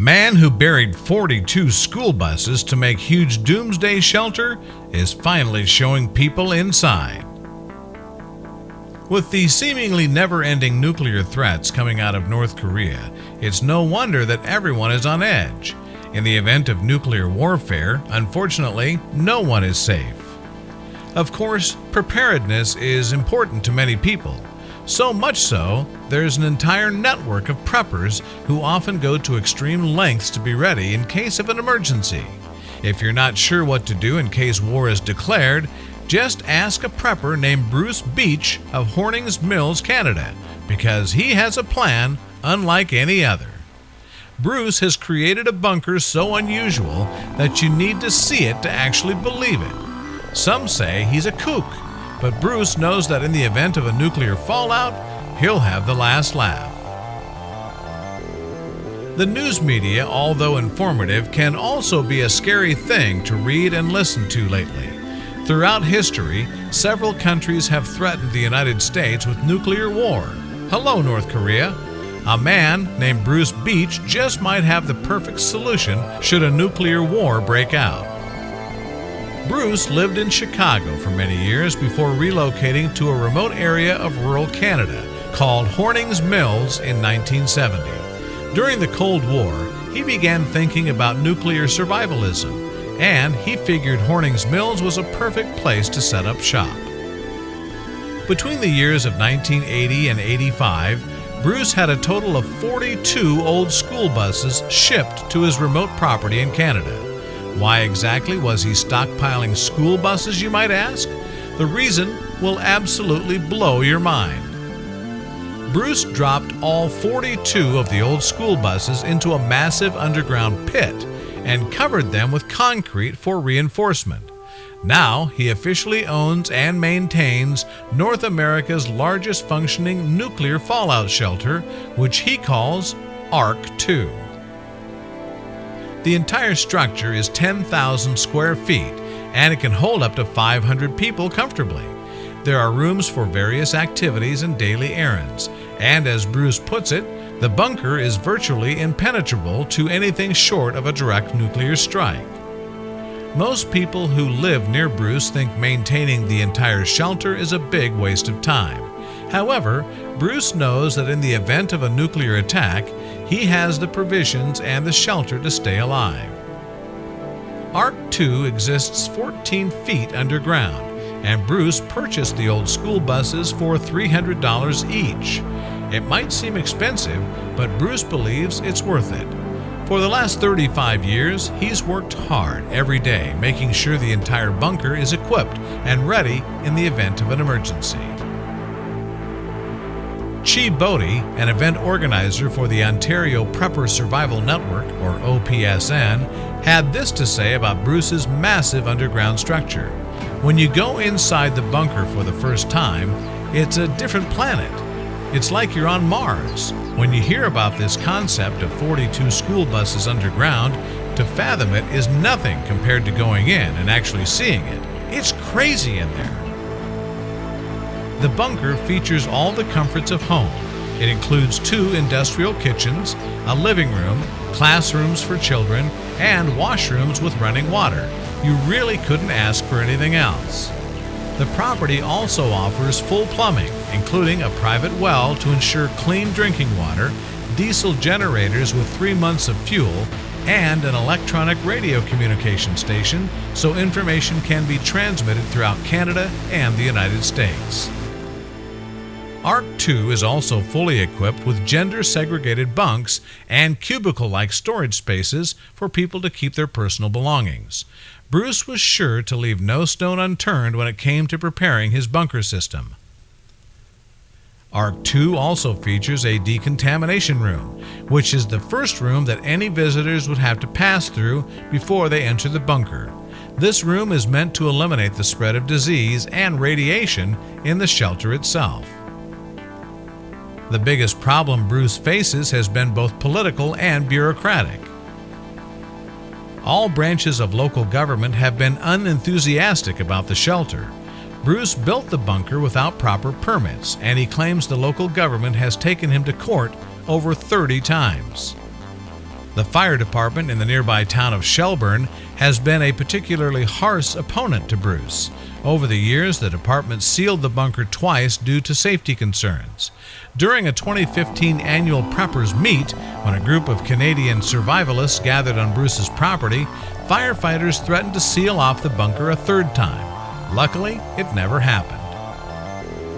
Man who buried 42 school buses to make huge Doomsday shelter is finally showing people inside. With the seemingly never-ending nuclear threats coming out of North Korea, it's no wonder that everyone is on edge. In the event of nuclear warfare, unfortunately, no one is safe. Of course, preparedness is important to many people. So much so, there's an entire network of preppers who often go to extreme lengths to be ready in case of an emergency. If you're not sure what to do in case war is declared, just ask a prepper named Bruce Beach of Hornings Mills, Canada, because he has a plan unlike any other. Bruce has created a bunker so unusual that you need to see it to actually believe it. Some say he's a kook, but Bruce knows that in the event of a nuclear fallout, he'll have the last laugh. The news media, although informative, can also be a scary thing to read and listen to lately. Throughout history, several countries have threatened the United States with nuclear war. Hello, North Korea. A man named Bruce Beach just might have the perfect solution should a nuclear war break out. Bruce lived in Chicago for many years before relocating to a remote area of rural Canada called Hornings Mills in 1970. During the Cold War, he began thinking about nuclear survivalism, and he figured Hornings Mills was a perfect place to set up shop. Between the years of 1980 and 85, Bruce had a total of 42 old school buses shipped to his remote property in Canada. Why exactly was he stockpiling school buses, you might ask? The reason will absolutely blow your mind. Bruce dropped all 42 of the old school buses into a massive underground pit and covered them with concrete for reinforcement. Now he officially owns and maintains North America's largest functioning nuclear fallout shelter, which he calls Ark 2. The entire structure is 10,000 square feet, and it can hold up to 500 people comfortably. There are rooms for various activities and daily errands, and as Bruce puts it, the bunker is virtually impenetrable to anything short of a direct nuclear strike. Most people who live near Bruce think maintaining the entire shelter is a big waste of time. However, Bruce knows that in the event of a nuclear attack, he has the provisions and the shelter to stay alive. Ark 2 exists 14 feet underground, and Bruce purchased the old school buses for $300 each. It might seem expensive, but Bruce believes it's worth it. For the last 35 years, he's worked hard every day, making sure the entire bunker is equipped and ready in the event of an emergency. Chi Bodie, an event organizer for the Ontario Prepper Survival Network, or OPSN, had this to say about Bruce's massive underground structure. When you go inside the bunker for the first time, it's a different planet. It's like you're on Mars. When you hear about this concept of 42 school buses underground, to fathom it is nothing compared to going in and actually seeing it. It's crazy in there. The bunker features all the comforts of home. It includes 2 industrial kitchens, a living room, classrooms for children, and washrooms with running water. You really couldn't ask for anything else. The property also offers full plumbing, including a private well to ensure clean drinking water, diesel generators with 3 months of fuel, and an electronic radio communication station so information can be transmitted throughout Canada and the United States. Ark 2 is also fully equipped with gender-segregated bunks and cubicle-like storage spaces for people to keep their personal belongings. Bruce was sure to leave no stone unturned when it came to preparing his bunker system. Ark 2 also features a decontamination room, which is the first room that any visitors would have to pass through before they enter the bunker. This room is meant to eliminate the spread of disease and radiation in the shelter itself. The biggest problem Bruce faces has been both political and bureaucratic. All branches of local government have been unenthusiastic about the shelter. Bruce built the bunker without proper permits, and he claims the local government has taken him to court over 30 times. The fire department in the nearby town of Shelburne has been a particularly harsh opponent to Bruce. Over the years, the department sealed the bunker twice due to safety concerns. During a 2015 annual Preppers Meet, when a group of Canadian survivalists gathered on Bruce's property, firefighters threatened to seal off the bunker a third time. Luckily, it never happened.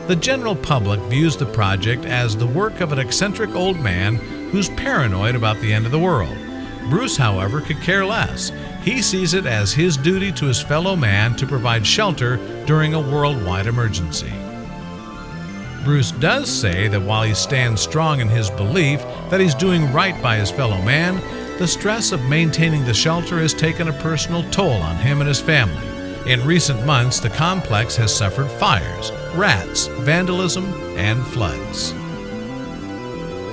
The general public views the project as the work of an eccentric old man who's paranoid about the end of the world. Bruce, however, could care less. He sees it as his duty to his fellow man to provide shelter during a worldwide emergency. Bruce does say that while he stands strong in his belief that he's doing right by his fellow man, the stress of maintaining the shelter has taken a personal toll on him and his family. In recent months, the complex has suffered fires, rats, vandalism, and floods.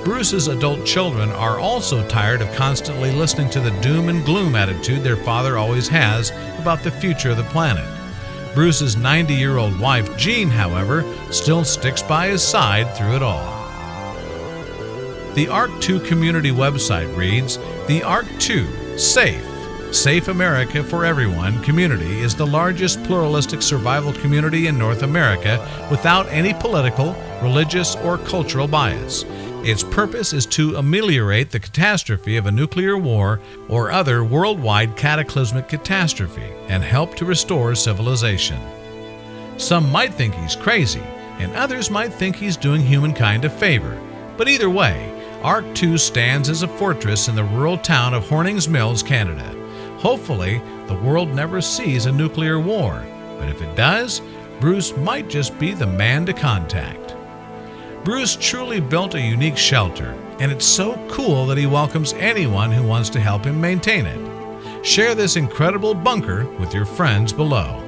Bruce's adult children are also tired of constantly listening to the doom and gloom attitude their father always has about the future of the planet. Bruce's 90-year-old wife, Jean, however, still sticks by his side through it all. The ARC2 community website reads, "The ARC2 Safe America for Everyone community is the largest pluralistic survival community in North America without any political, religious, or cultural bias. Its purpose is to ameliorate the catastrophe of a nuclear war or other worldwide cataclysmic catastrophe and help to restore civilization." Some might think he's crazy, and others might think he's doing humankind a favor. But either way, ARC2 stands as a fortress in the rural town of Hornings Mills, Canada. Hopefully, the world never sees a nuclear war, but if it does, Bruce might just be the man to contact. Bruce truly built a unique shelter, and it's so cool that he welcomes anyone who wants to help him maintain it. Share this incredible bunker with your friends below.